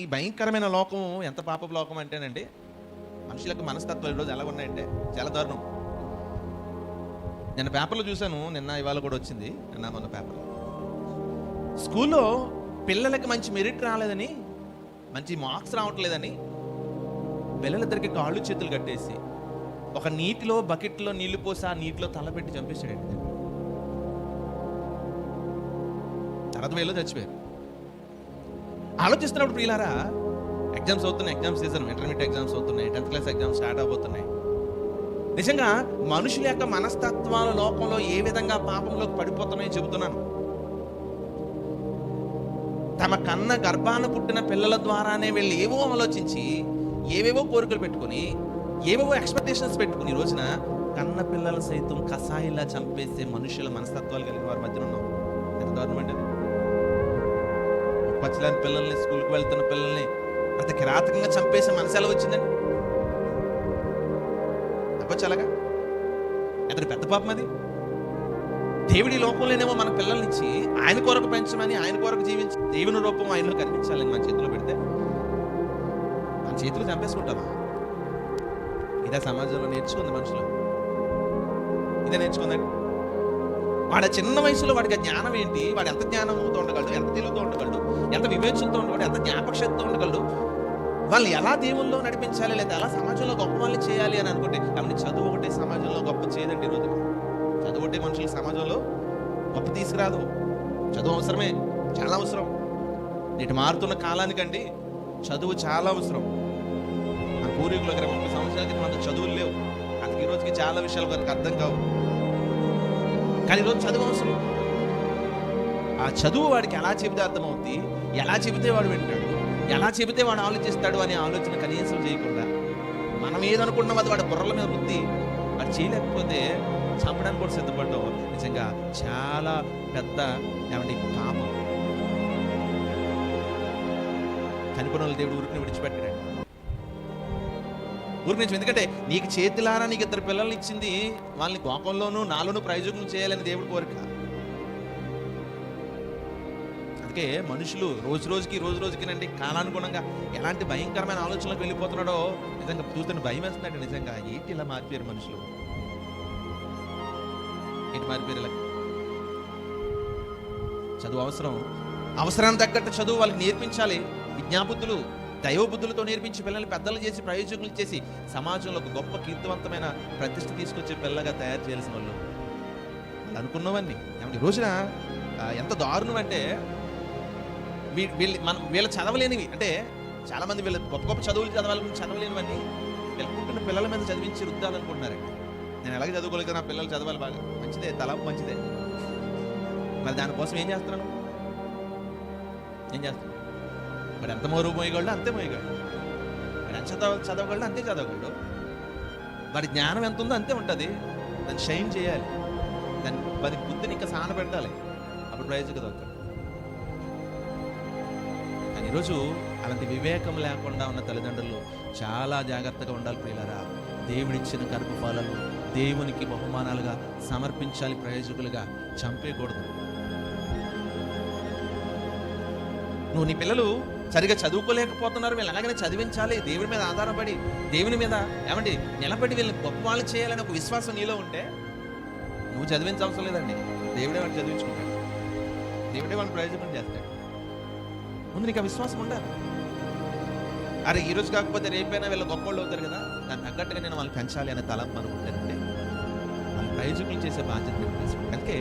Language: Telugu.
ఈ భయంకరమైన లోకం ఎంత పాపపు లోకం అంటేనండి, మనుషులకు మనస్తత్వాలు ఈరోజు ఎలా ఉన్నాయంటే చాలా దారుణం. నేను పేపర్లో చూశాను, నిన్న ఇవాళ కూడా వచ్చింది, నిన్న మొన్న పేపర్లో. స్కూల్లో పిల్లలకి మంచి మెరిట్ రాలేదని, మంచి మార్క్స్ రావట్లేదని పిల్లలిద్దరికి కాళ్ళు చేతులు కట్టేసి ఒక నీటిలో బకెట్లో నీళ్లు పోసి ఆ నీటిలో తలపెట్టి చంపేశాడండి. తర్వాత వేలో చచ్చిపోయారు. ఆలోచిస్తున్నప్పుడు ప్రియులారా, ఎగ్జామ్స్ అవుతున్నాయి, ఎగ్జామ్స్ సీజన్, ఇంటర్మీడియట్ ఎగ్జామ్స్ అవుతున్నాయి, 10th క్లాస్ ఎగ్జామ్స్ స్టార్ట్ అవబోతున్నాయి. నిజంగా మనుషుల యొక్క మనస్తత్వాల లోకంలో ఏ విధంగా పాపంలోకి పడిపోతున్నాయో చెబుతున్నాను. తమ కన్న గర్భాన పుట్టిన పిల్లల ద్వారానే వీళ్ళు ఏవో ఆలోచించి ఏవేవో కోరికలు పెట్టుకుని ఏవేవో ఎక్స్పెక్టేషన్స్ పెట్టుకుని ఈ రోజున కన్న పిల్లలు సైతం కసాయిలా చంపేసే మనుషుల మనస్తత్వాలు కలిగిన వారి మధ్యన ఉన్నాం. ఎంత దారుణం అండి అది. పచ్చలాంటి పిల్లల్ని, స్కూల్కి వెళ్తున్న పిల్లల్ని అంత కిరాతకంగా చంపేసే మనసు ఎలా వచ్చిందండి? తప్పచ్చు అలాగా? అతడు పెద్ద పాపం అది. దేవుడి లోకంలోనేమో మన పిల్లల్నిచ్చి ఆయన కొరకు పెంచమని, ఆయన కొరకు జీవించి దేవుని రూపం ఆయనలో కనిపించాలని మన చేతిలో పెడితే మన చేతులు చంపేసుకుంటామా? ఇదే సమాజంలో నేర్చుకుంది మనుషులు, ఇదే నేర్చుకుందండి. వాడి చిన్న వయసులో వాడికి జ్ఞానం ఏంటి, వాడు ఎంత జ్ఞానంతో ఉండగలడు, ఎంత తెలివితో ఉండగలడు, ఎంత వివేచనతో ఉండగలడు, ఎంత జ్ఞాపకశక్తితో ఉండగలడు, వాళ్ళు ఎలా దేవుల్లో నడిపించాలి, లేదా ఎలా సమాజంలో గొప్ప వాళ్ళని చేయాలి అని అనుకుంటే కాబట్టి చదువు ఒకటే సమాజంలో గొప్ప చేయదండి. ఈరోజు చదువు ఒకటే మనుషులు సమాజంలో గొప్ప తీసుకురాదు. చదువు అవసరమే, చాలా అవసరం. నేటి మారుతున్న కాలానికండి చదువు చాలా అవసరం. ఆ పూర్వీకుల 30 సంవత్సరాల క్రితం అంత చదువులు లేవు, అందుకే ఈ రోజుకి చాలా విషయాలు మనకు అర్థం కావు. కానీ ఈరోజు చదువు అవసరం. ఆ చదువు వాడికి ఎలా చెబితే అర్థమవుతుంది, ఎలా చెబితే వాడు వింటాడు, ఎలా చెబితే వాడు ఆలోచిస్తాడు అనే ఆలోచన కనీసం చేయకుండా మనం ఏదనుకున్నాం అది వాడి బుర్రల మీద బుద్ధి వాడు చేయలేకపోతే చంపడానికి కూడా సిద్ధపడ్డాం. నిజంగా చాలా పెద్ద ఏమంటే పాపం. చనిపోయిన వాళ్ళు దేవుడు ఊరికి విడిచిపెట్టాడు ఊరికి నుంచి. ఎందుకంటే నీకు చేతిలారా నీకు 2 పిల్లల్ని ఇచ్చింది, వాళ్ళని కోపంలోనూ నాలోనూ ప్రయోజనం చేయాలని దేవుడి కోరిక. అందుకే మనుషులు రోజు రోజుకి నండి కాలానుగుణంగా ఎలాంటి భయంకరమైన ఆలోచనలకు వెళ్ళిపోతున్నాడో నిజంగా చూస్తుంటే భయం వేస్తున్నాడు. నిజంగా ఏంటి ఇలా మారిపోయారు మనుషులు, ఏంటి మారిపోయారు ఇలా? చదువు అవసరం, అవసరానికి తగ్గట్టు చదువు వాళ్ళకి నేర్పించాలి. విజ్ఞాబుద్ధులు, దైవబుద్ధులతో నేర్పించి పిల్లల్ని పెద్దలు చేసి ప్రయోజకులు చేసి సమాజంలో ఒక గొప్ప కీర్తివంతమైన ప్రతిష్ట తీసుకొచ్చే పిల్లగా తయారు చేయాల్సిన వాళ్ళు అనుకున్నవన్నీ. ఏమంటే రోజున ఎంత దారుణం అంటే వీళ్ళు చదవలేనివి, అంటే చాలామంది వీళ్ళు గొప్ప గొప్ప చదువులు చదవలేనివన్నీ వీళ్ళు పుట్టిన పిల్లల మీద చదివించి రుద్దాలనుకుంటున్నారండి. నేను ఎలాగ చదువుకోలేదు, నా పిల్లలు చదవాలి, బాగా మంచిదే, తలాపు మంచిదే. మరి దానికోసం ఏం చేస్తున్నాను? మరి ఎంత మోయగలడు అంతే మోయగలడు, మరి ఎంత చదవగలడు అంతే చదవగలడు, వాడి జ్ఞానం ఎంత ఉందో అంతే ఉంటుంది. దాన్ని షైన్ చేయాలి, దాని బుద్ధిని ఇంకా సాన పెట్టాలి, అప్పుడు ప్రయోజక దొరకాలి. కానీ ఈరోజు అలాంటి వివేకం లేకుండా ఉన్న తల్లిదండ్రులు చాలా జాగ్రత్తగా ఉండాలి ప్రియులారా. దేవుడిచ్చిన గర్భఫలాలు దేవునికి బహుమానాలుగా సమర్పించాలి, ప్రయోజకులుగా చంపేయకూడదు. నువ్వు నీ పిల్లలు సరిగా చదువుకోలేకపోతున్నారు, వీళ్ళు అలాగనే చదివించాలి, దేవుడి మీద ఆధారపడి దేవుని మీద ఏమండి నిలబడి వీళ్ళని గొప్ప వాళ్ళు చేయాలని ఒక విశ్వాసం నీలో ఉంటే నువ్వు చదివించవసరం లేదండి. దేవుడే వాడిని చదివించుకుంటాడు, దేవుడే వాడిని ప్రయోజనం చేస్తాడు. ముందు నీకు ఆ విశ్వాసం ఉండాలి. అరే ఈరోజు కాకపోతే రేపైనా వీళ్ళు గొప్పవాళ్ళు అవుతారు కదా, దాన్ని తగ్గట్టుగా నేను వాళ్ళు పెంచాలి అనే తలంపు అనుకుంటానండి. వాళ్ళు ప్రయోజకులు చేసే బాధ్యత అందుకే